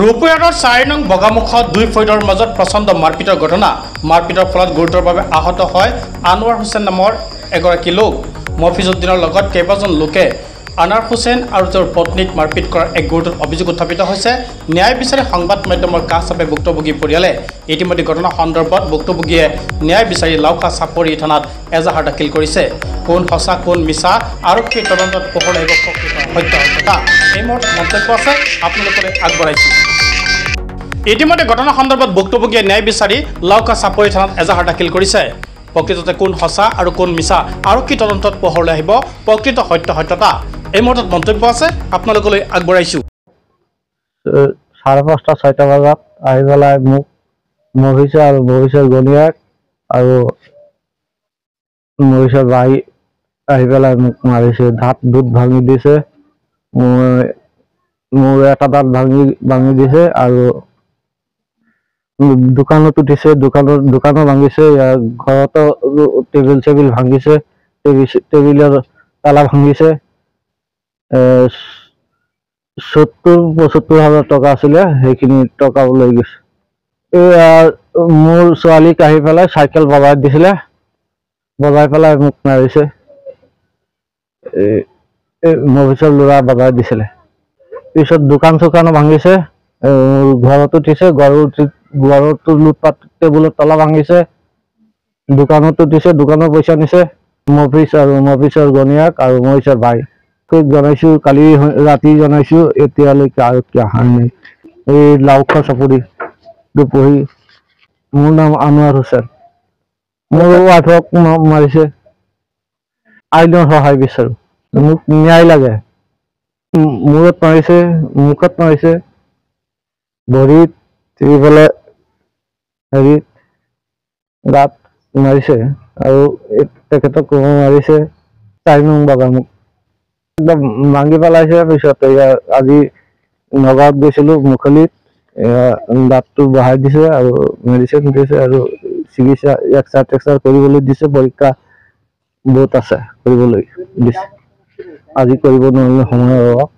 ৰূপয়াৰৰ 4 নং বগামুখত দুই ফৈদৰ মাজত প্ৰচণ্ড মাৰপিটৰ ঘটনা। মাৰপিটৰ ফলত গুৰুতৰভাৱে আহত হয় আনোৱাৰ হুছেইন নামৰ এগৰাকী লোক। মফিজুদ্দিনৰ লগত কেইবাজন লোকে আনোৱাৰ হুছেইন আৰু তেওঁৰ পত্নীক মাৰপিট কৰাৰ এক গুৰুতৰ অভিযোগ উত্থাপিত হৈছে। ন্যায় বিচাৰি সংবাদ মাধ্যমৰ কাষ চাপে ভুক্তভোগী পৰিয়ালে ইতিমধ্যে ঘটনা সন্দৰ্ভত ভুক্তভোগীয়ে ন্যায় বিচাৰি লাওখা চাপৰি থানাত এজাহাৰ দাখিল কৰিছে। কোন সঁচা কোন মিছা আৰক্ষীৰ তদন্তত পোহৰ আহিব প্ৰকৃত সত্যতা এই মুহূৰ্তত মন্তব্য আছে আপোনালোকে আগবঢ়াইছোঁ। ইতিমধ্যে ঘটনা সন্দৰ্ভত ভুক্তভোগীয়ে ন্যায় বিচাৰি লাওখা চাপৰি থানাত এজাহাৰ দাখিল কৰিছে। প্ৰকৃততে কোন সঁচা আৰু কোন মিছা আৰক্ষী তদন্তত পোহৰলৈ আহিব প্ৰকৃত সত্যতা এই মুহূৰ্তত মন্তব্য আছে আপোনালোকলৈ আগবঢ়াইছোঁ। 5:30-6টা বজাত আহি পেলাই মোক মহিষা আৰু মহিষাৰ গণিয়াক আৰু মহিষাৰ ভাই আহি পেলাই মোক মাৰিছে। দুধ ভাঙি দিছে, মোৰ এটা দাঁত ভাঙি দিছে আৰু দোকানত উঠিছে, দোকানো ভাঙিছে, ঘৰতো টেবিল ভাঙিছে, টেবিলৰ তালা ভাঙিছে। 70-75 টকা আছিলে, সেইখিনি টকা লৈ গৈছে। মোৰ ছোৱালীক আহি পেলাই চাইকেল বজাই দিছিলে, বজাই পেলাই মোক মাৰিছে। মহিষৰ ল'ৰা বজাই দিছিলে। পিছত দোকানো ভাঙিছে, ঘৰত উঠিছে, ঘৰতো লুটপাট, টেবুলৰ তলা ভাঙিছে, দোকানত উঠিছে, দোকানৰ পইচা নিছে। মফিজ আৰু মফিজৰ গণিয়াক আৰু মহিষৰ ভাই জনাইছো, কালি ৰাতি জনাইছো, এতিয়ালৈকে আৰক্ষী অহা নাই। এই লাওখা চাপৰি পঢ়ি মোৰ নাম আনোৱাৰ হুছেইন। মোৰ ৱাইফক মাৰিছে। আইনৰ সহায় বিচাৰো, মোক ন্যায় লাগে। মূৰত মাৰিছে, মুখত মাৰিছে, ভৰিত, এইফালে হেৰিত, গাত মাৰিছে আৰু তেখেতক মাৰিছে 4 নং বগামুখ একদম ভাঙি পেলাইছে। পিছত আজি নগাঁৱত গৈছিলো, মুখলিত দাঁতটো বহাই দিছে আৰু মেডিচিন দিছে আৰু চিকিৎসা এক্সাৰ কৰিবলৈ দিছে। পৰীক্ষা বহুত আছে কৰিবলৈ দিছে, আজি কৰিব নোৱাৰিলে সময়ৰ অভাৱ।